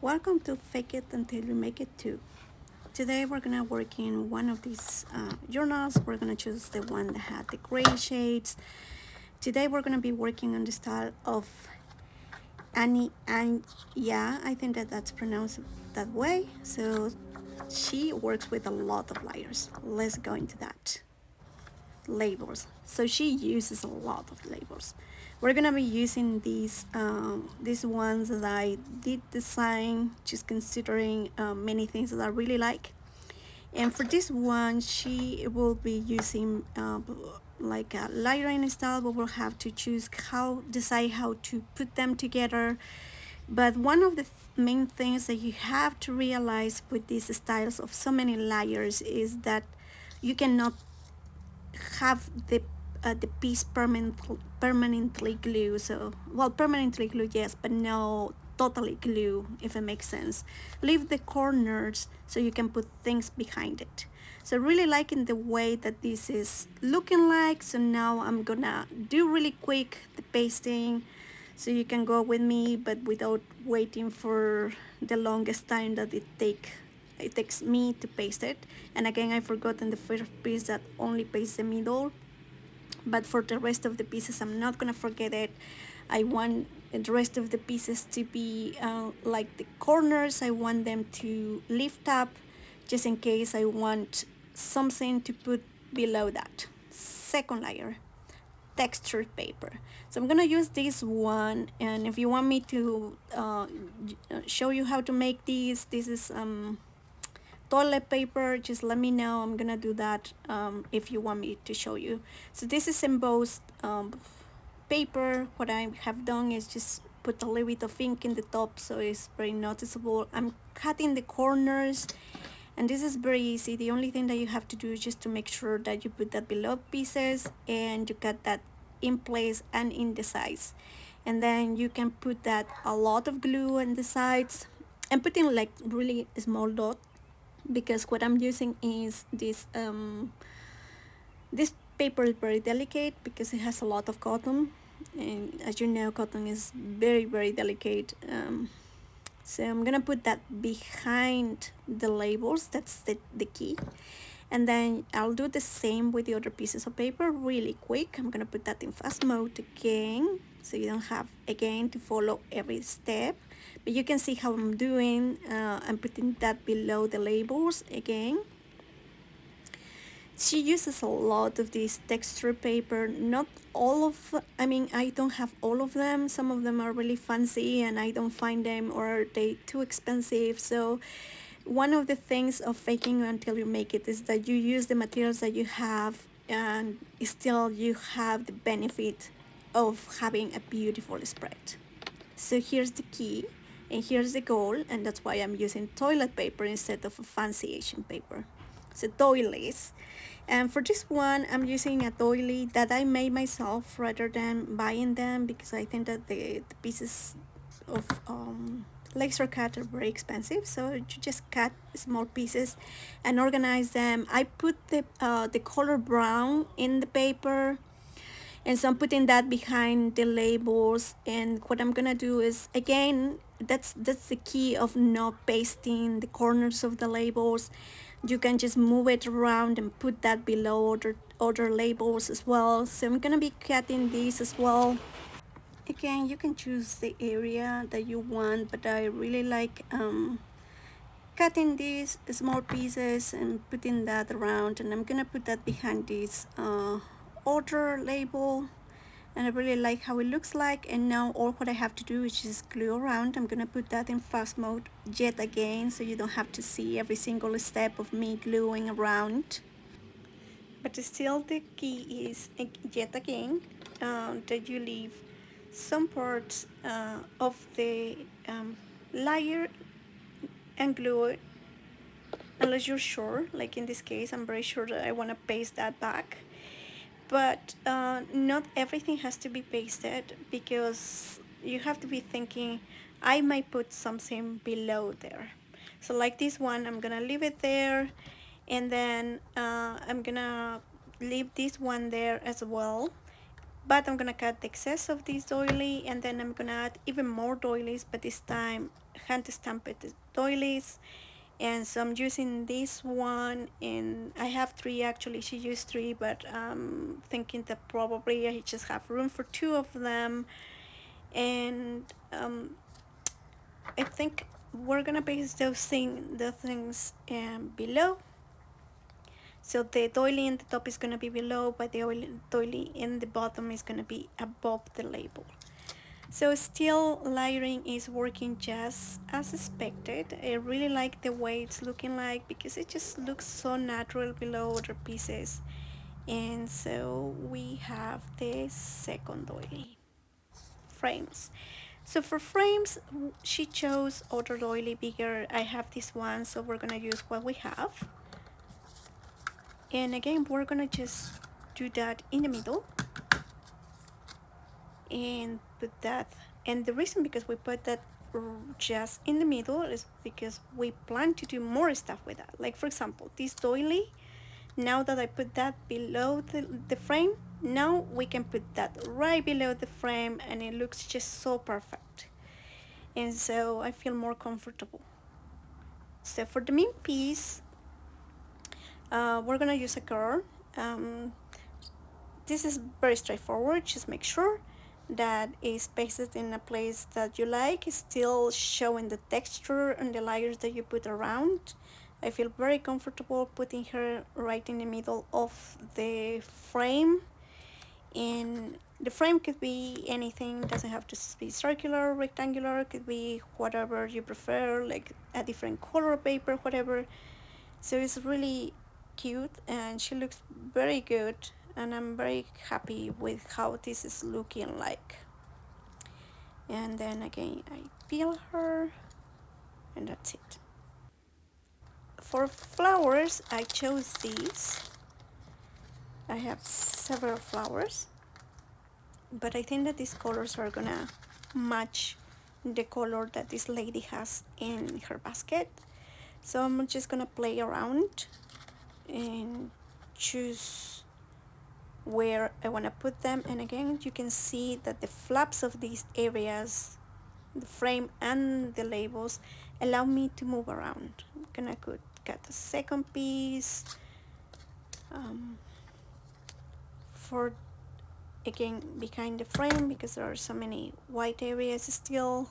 Welcome to Fake It Until You Make It Too. Today we're gonna work in one of these journals. We're gonna choose the one that had the gray shades. Today we're gonna be working on the style of Anyannyah. I think that's pronounced that way. So she works with a lot of layers. Let's go into that. Labels. So she uses a lot of labels. We're gonna be using these ones that I did design, just considering many things that I really like. And for this one, she will be using like a layering style. We will have to decide how to put them together. But one of the main things that you have to realize with these styles of so many layers is that you cannot have the piece permanently glue. So, well, permanently glue, yes, but no totally glue, if it makes sense. Leave the corners so you can put things behind it. So really liking the way that this is looking like. So now I'm gonna do really quick the pasting so you can go with me, but without waiting for the longest time that it takes me to paste it. And again, I forgot in the first piece that only paste the middle, but for the rest of the pieces I'm not gonna forget it. I want the rest of the pieces to be like the corners. I want them to lift up just in case I want something to put below that. Second layer, textured paper. So I'm gonna use this one, and if you want me to show you how to make these, this is toilet paper, just let me know. I'm gonna do that if you want me to show you. So this is embossed paper. What I have done is just put a little bit of ink in the top so it's very noticeable. I'm cutting the corners, and this is very easy. The only thing that you have to do is just to make sure that you put that below pieces and you cut that in place and in the sides. And then you can put that a lot of glue on the sides and put in like really small dot, because what I'm using is this paper is very delicate because it has a lot of cotton, and as you know, cotton is very delicate. So I'm gonna put that behind the labels. That's the key. And then I'll do the same with the other pieces of paper really quick. I'm gonna put that in fast mode again, so you don't have again to follow every step, but you can see how I'm doing. I'm putting that below the labels again. She uses a lot of this texture paper. Not all of, I mean, I don't have all of them. Some of them are really fancy and I don't find them, or they too expensive. So one of the things of faking until you make it is that you use the materials that you have, and still you have the benefit of having a beautiful spread. So here's the key, and here's the goal, and that's why I'm using toilet paper instead of a fancy Asian paper. So doilies. And for this one, I'm using a doily that I made myself rather than buying them, because I think that the pieces of laser cut are very expensive. So you just cut small pieces and organize them. I put the color brown in the paper, and so I'm putting that behind the labels. And what I'm gonna do is, again, that's the key of not pasting the corners of the labels. You can just move it around and put that below other labels as well. So I'm gonna be cutting these as well. Again, you can choose the area that you want, but I really like cutting these small pieces and putting that around, and I'm gonna put that behind this other label, and I really like how it looks like. And now all what I have to do is just glue around. I'm gonna put that in fast mode yet again, so you don't have to see every single step of me gluing around. But still the key is, yet again, that you leave some parts of the layer and glue it, unless you're sure. Like in this case, I'm very sure that I want to paste that back. But not everything has to be pasted, because you have to be thinking, I might put something below there. So like this one, I'm gonna leave it there, and then I'm gonna leave this one there as well. but I'm gonna cut the excess of this doily, and then I'm gonna add even more doilies, but this time hand stamped doilies. And so I'm using this one, and I have three actually. She used three, but I'm thinking that probably I just have room for two of them. And I think we're gonna paste the things below. So the doily in the top is gonna be below, but the doily in the bottom is gonna be above the label. So still layering is working just as expected. I really like the way it's looking like because it just looks so natural below other pieces. And so we have the second doily frames. So for frames, she chose other doily bigger. I have this one, so we're gonna use what we have. And again, we're gonna just do that in the middle and put that. And the reason because we put that just in the middle is because we plan to do more stuff with that. Like for example, this doily, now that I put that below the frame, now we can put that right below the frame and it looks just so perfect. And so I feel more comfortable. So for the main piece, we're gonna use a curl. Um, this is very straightforward. Just make sure that is pasted in a place that you like, still showing the texture and the layers that you put around. I feel very comfortable putting her right in the middle of the frame. And the frame could be anything, doesn't have to be circular, rectangular, could be whatever you prefer, like a different color paper, whatever. So it's really cute and she looks very good, and I'm very happy with how this is looking like. And then again I peel her, and that's it. For flowers I chose these. I have several flowers, but I think that these colors are gonna match the color that this lady has in her basket. So I'm just gonna play around and choose where I want to put them. And again, you can see that the flaps of these areas, the frame and the labels, allow me to move around. I'm gonna cut the second piece for again behind the frame because there are so many white areas still.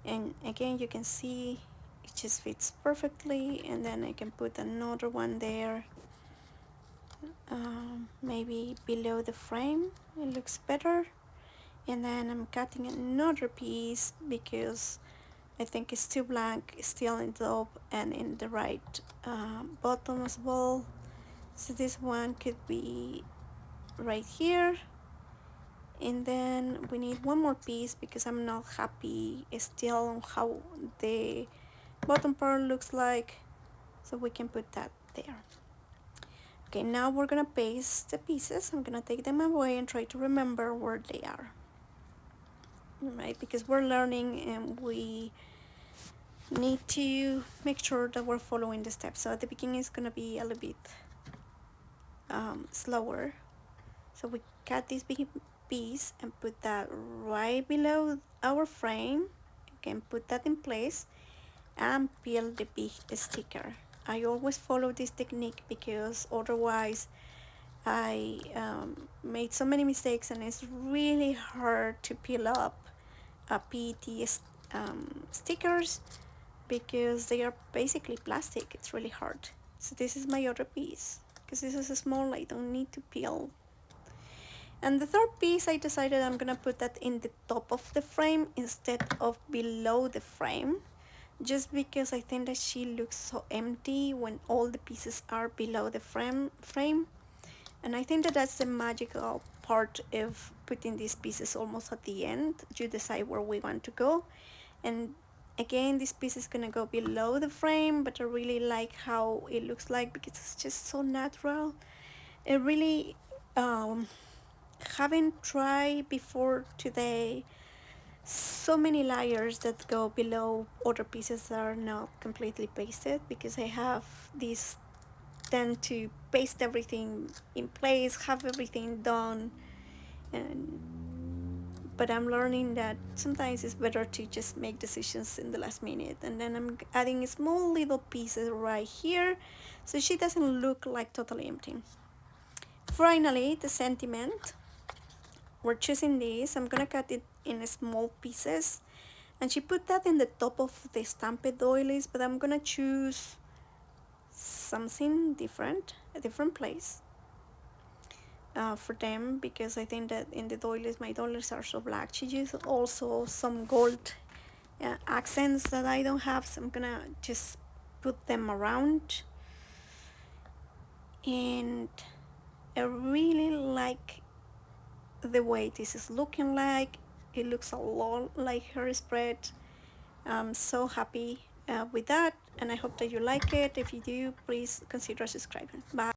And again, you can see it just fits perfectly. And then I can put another one there, maybe below the frame. It looks better. And then I'm cutting another piece because I think it's too blank, still in the top and in the right bottom as well. So this one could be right here. And then we need one more piece because I'm not happy still on how the bottom part looks like. So we can put that there. Okay, now we're gonna paste the pieces. I'm gonna take them away and try to remember where they are. Right, because we're learning and we need to make sure that we're following the steps. So at the beginning it's gonna be a little bit slower. So we cut this big piece and put that right below our frame. You can put that in place and peel the big sticker. I always follow this technique because otherwise I made so many mistakes and it's really hard to peel up PET stickers because they are basically plastic. It's really hard. So this is my other piece because this is small, I don't need to peel. And the third piece, I decided I'm gonna put that in the top of the frame instead of below the frame, just because I think that she looks so empty when all the pieces are below the frame. And I think that that's the magical part of putting these pieces almost at the end. You decide where we want to go. And again, this piece is gonna go below the frame, but I really like how it looks like because it's just so natural. It really, having tried before today so many layers that go below other pieces that are not completely pasted, because I have this tend to paste everything in place, have everything done, and but I'm learning that sometimes it's better to just make decisions in the last minute. And then I'm adding small little pieces right here so she doesn't look like totally empty. Finally, the sentiment. We're choosing this. I'm gonna cut it in small pieces, and she put that in the top of the stamped doilies, but I'm gonna choose something different, a different place for them, because I think that in the doilies, my doilies are so black. She used also some gold accents that I don't have, so I'm gonna just put them around. And I really like the way this is looking like. It looks a lot like her spread. I'm so happy with that, and I hope that you like it. If you do, please consider subscribing. Bye.